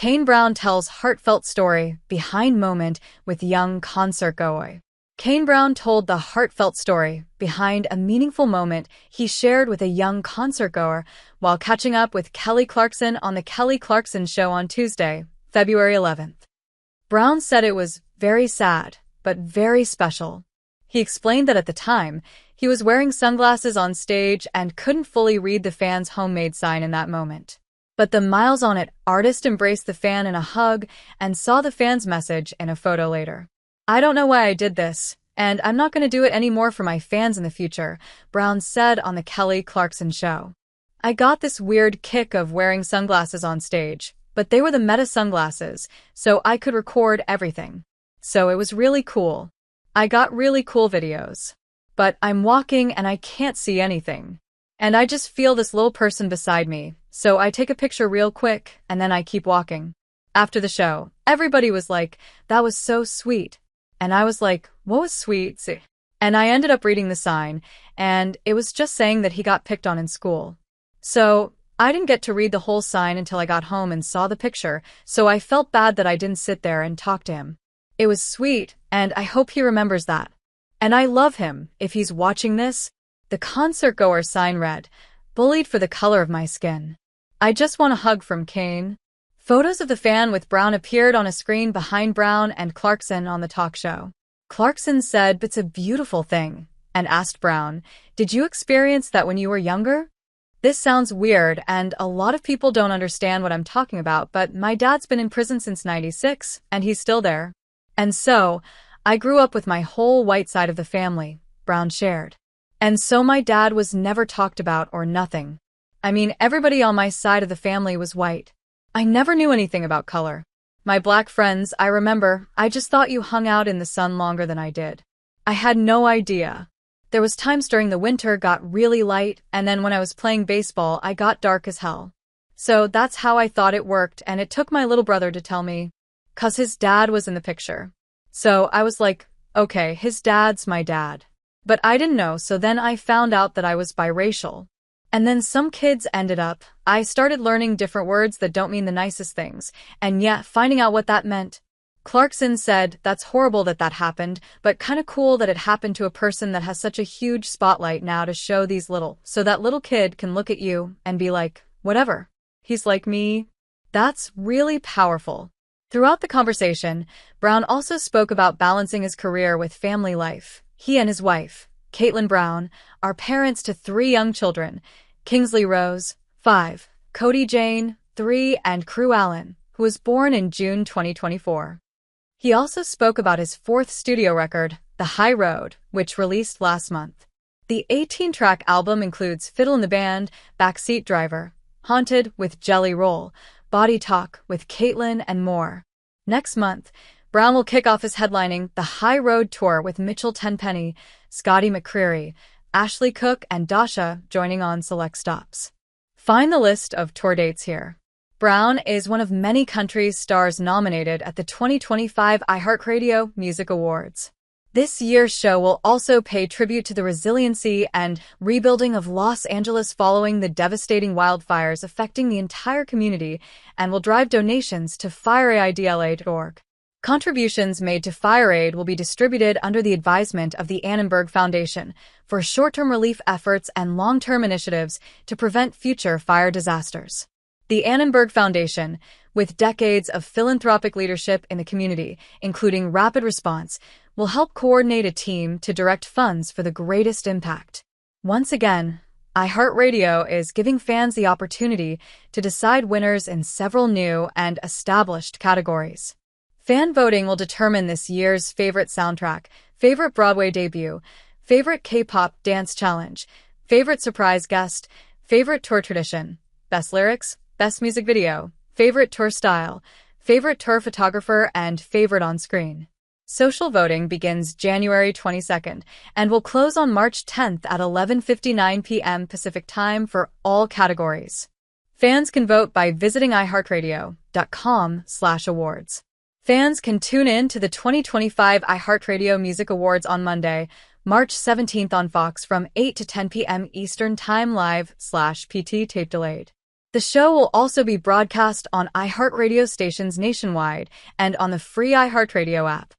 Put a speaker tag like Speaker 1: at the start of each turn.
Speaker 1: Kane Brown tells heartfelt story behind moment with young Concertgoer. Kane Brown told the heartfelt story behind a meaningful moment he shared with a young concertgoer while catching up with Kelly Clarkson on The Kelly Clarkson Show on Tuesday, February 11th. Brown said it was very sad, but very special. He explained that at the time, he was wearing sunglasses on stage and couldn't fully read the fan's homemade sign in that moment. But the Miles on It artist embraced the fan in a hug and saw the fan's message in a photo later. "I don't know why I did this, and I'm not going to do it anymore for my fans in the future," Brown said on The Kelly Clarkson Show. "I got this weird kick of wearing sunglasses on stage, but they were the Meta sunglasses, so I could record everything. So it was really cool. I got really cool videos. But I'm walking and I can't see anything. And I just feel this little person beside me, so I take a picture real quick and then I keep walking." After the show, everybody was like, "That was so sweet." And I was like, "What was sweet?" And I ended up reading the sign, and it was just saying that he got picked on in school. So I didn't get to read the whole sign until I got home and saw the picture, so I felt bad that I didn't sit there and talk to him. It was sweet, and I hope he remembers that. And I love him, if he's watching this. The Concertgoer sign read, "Bullied for the color of my skin. I just want a hug from Kane." Photos of the fan with Brown appeared on a screen behind Brown and Clarkson on the talk show. Clarkson said, "It's a beautiful thing," and asked Brown, "Did you experience that when you were younger?" "This sounds weird, and a lot of people don't understand what I'm talking about, but my dad's been in prison since '96, and he's still there. And so, I grew up with my whole white side of the family," Brown shared. "And so my dad was never talked about or nothing. I mean, everybody on my side of the family was white. I never knew anything about color. My black friends, I remember, I just thought you hung out in the sun longer than I did. I had no idea. There was times during the winter got really light, and then when I was playing baseball, I got dark as hell. So that's how I thought it worked, and it took my little brother to tell me, 'cause his dad was in the picture. So I was like, okay, his dad's my dad. But I didn't know, so then I found out that I was biracial. And then some kids ended up, I started learning different words that don't mean the nicest things, and yeah, finding out what that meant." Clarkson said, "That's horrible that that happened, but kinda cool that it happened to a person that has such a huge spotlight now to show these so that little kid can look at you and be like, whatever. He's like me." That's really powerful. Throughout the conversation, Brown also spoke about balancing his career with family life. He and his wife, Caitlin Brown, are parents to 3 young children: Kingsley Rose, 5, Cody Jane, 3, and Crew Allen, who was born in June 2024. He also spoke about his 4th studio record, The High Road, which released last month. The 18-track album includes Fiddle in the Band, Backseat Driver, Haunted with Jelly Roll, Body Talk with Caitlin, and more. Next month, Brown will kick off his headlining The High Road Tour with Mitchell Tenpenny, Scotty McCreery, Ashley Cook, and Dasha joining on select stops. Find the list of tour dates here. Brown is one of many country's stars nominated at the 2025 iHeartRadio Music Awards. This year's show will also pay tribute to the resiliency and rebuilding of Los Angeles following the devastating wildfires affecting the entire community and will drive donations to fireaidla.org. Contributions made to FireAid will be distributed under the advisement of the Annenberg Foundation for short-term relief efforts and long-term initiatives to prevent future fire disasters. The Annenberg Foundation, with decades of philanthropic leadership in the community, including rapid response, will help coordinate a team to direct funds for the greatest impact. Once again, iHeartRadio is giving fans the opportunity to decide winners in several new and established categories. Fan voting will determine this year's favorite soundtrack, favorite Broadway debut, favorite K-pop dance challenge, favorite surprise guest, favorite tour tradition, best lyrics, best music video, favorite tour style, favorite tour photographer, and favorite on-screen. Social voting begins January 22nd and will close on March 10th at 11:59 p.m. Pacific Time for all categories. Fans can vote by visiting iHeartRadio.com/awards. Fans can tune in to the 2025 iHeartRadio Music Awards on Monday, March 17th on Fox from 8 to 10 p.m. Eastern Time live/PT tape delayed. The show will also be broadcast on iHeartRadio stations nationwide and on the free iHeartRadio app.